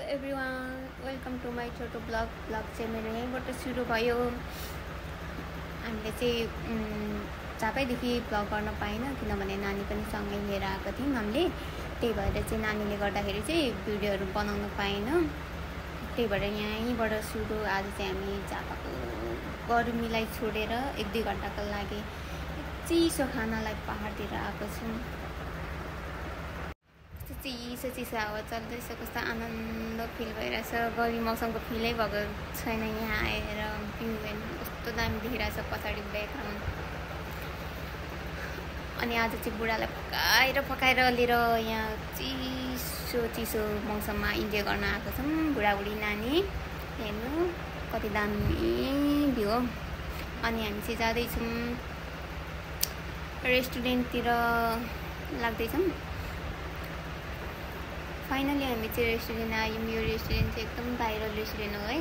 Everyone welcome to my छोटो blog चाहिँ मेरो यहीँबाट सुरु भयो। हामीले चाहिँ चापैदेखि ब्लग गर्न पाएन किनभने नानी पनि सँगै लिएर आएको थियौँ हामीले। त्यही भएर चाहिँ नानीले गर्दाखेरि चाहिँ भिडियोहरू बनाउन पाएन। त्यही भएर यहीँबाट सुरु। आज चाहिँ हामी झापाको गर्मीलाई छोडेर 1-2 घन्टाको लागि चिसो खानालाई पहाडतिर आएको छौँ। चिसो हावा चल्दैछ, कस्तो आनन्द फिल भइरहेछ। गर्मी मौसमको फिलै भएको छैन। यहाँ आएर भ्यू हेर्नु कस्तो दामी देखिरहेछ पछाडि ब्याकग्राउन्ड। अनि आज चाहिँ बुढालाई पकाएर लिएर यहाँ चिसो मौसममा इन्जोय गर्न आएको छौँ। बुढाबुढी नानी हेर्नु कति दामी भ्यू हो। अनि हामी चाहिँ जाँदैछौँ रेस्टुरेन्टतिर लाग्दैछौँ। फाइनली हामी चाहिँ रेस्टुरेन्ट आयौँ। यो रेस्टुरेन्ट चाहिँ एकदम भाइरल रेस्टुरेन्ट हो है।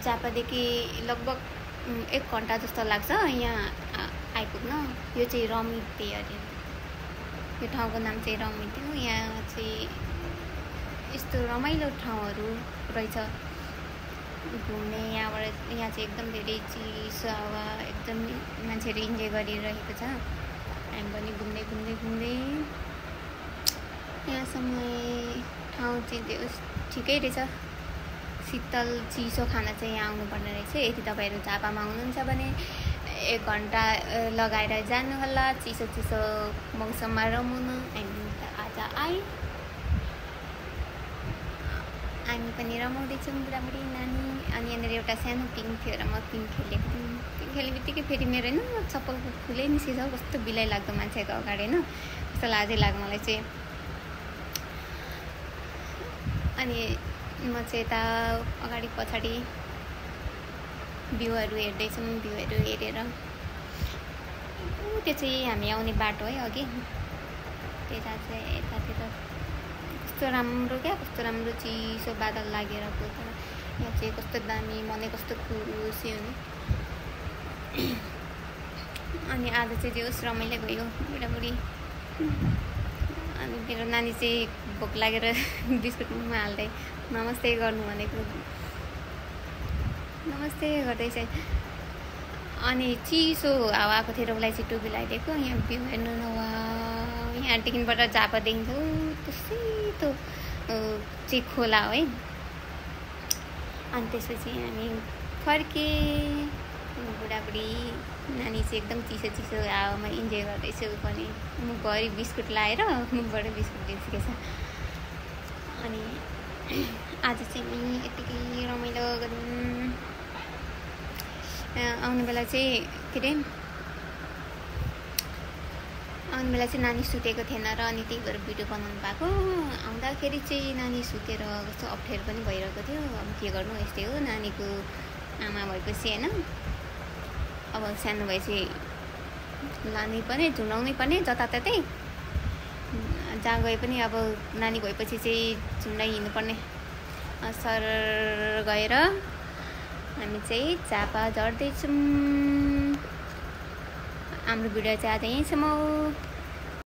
झापादेखि लगभग 1 घन्टा जस्तो लाग्छ यहाँ आइपुग्न। यो चाहिँ रमिते अरे, यो ठाउँको नाम चाहिँ रमिते हो। यहाँ चाहिँ यस्तो रमाइलो ठाउँहरू रहेछ घुम्ने। यहाँ चाहिँ एकदम धेरै चिसो हावा, एकदम मान्छेहरू इन्जोय गरिरहेको छ। हामी पनि घुम्दै यहाँसम्म ठाउँ चाहिँ ठिकै रहेछ। शीतल चिसो खाना चाहिँ यहाँ आउनुपर्ने रहेछ। यदि तपाईँहरू झापामा हुनुहुन्छ भने 1 घन्टा लगाएर जानु होला चिसो मौसममा रमाउन। हामी पनि रमाउँदैछौँ बुढाबुढी नानी। अनि यहाँनिर एउटा सानो पिङ थियो र म पिङ खेलेको थिएँ। पिङ खेल्ने बित्तिकै फेरि मेरो होइन चप्पलको फुलै निस्केछ। कस्तो बिलाइ लाग्दो मान्छेको अगाडि होइन, कस्तो लाजै लाग्यो मलाई चाहिँ। अनि म चाहिँ यता अगाडि पछाडि भ्यूहरू हेर्दैछौँ। भ्यूहरू हेरेर त्यो चाहिँ हामी आउने बाटो है अघि त्यता चाहिँ यतातिर कस्तो राम्रो चिसो बादल लागेर गएको। यहाँ चाहिँ कस्तो दामी, मनै कस्तो खुसी हुने। अनि आज चाहिँ जे होस् रमाइलो भयो बुढाबुढी। अनि मेरो नानी चाहिँ भोक लागेर बिस्कुट मुखमा हाल्दै नमस्ते गर्नु भनेको, नमस्ते गर्दैछ। अनि चिसो हावा आएको थियो र उसलाई चाहिँ टोपी लगाइदिएको। यहाँ भ्यू हेर्नु न, यहाँ टिकनबाट झापा देखिन्छ सेतो चाहिँ खोला हो है। अनि त्यसपछि हामी फर्के। बुढाबुढी नानी चाहिँ एकदम चिसो हावामा इन्जोय गर्दैछ। ऊ पनि मुखभरि बिस्कुट लाएर मुखबाट बिस्कुट निस्केछ। अनि आज चाहिँ हामी यत्तिकै रमाइलो गऱ्यौँ। आउने बेला चाहिँ नानी सुतेको थिएन र अनि त्यही भएर भिडियो बनाउनु पाएको। आउँदाखेरि चाहिँ नानी सुतेर कस्तो अप्ठ्यारो पनि भइरहेको थियो। अब के गर्नु, यस्तै हो नानीको आमा भएपछि होइन। अब सानो भएपछि लानै पर्ने, झुन्डाउनै पर्ने जताततै। जहाँ गए पनि अब नानी भएपछि चाहिँ झुन्डाइ हिँड्नुपर्ने। सर गएर हामी चाहिँ झापा झर्दैछौँ। हाम्रो भिडियो चाहिँ आज यहीँसम्म।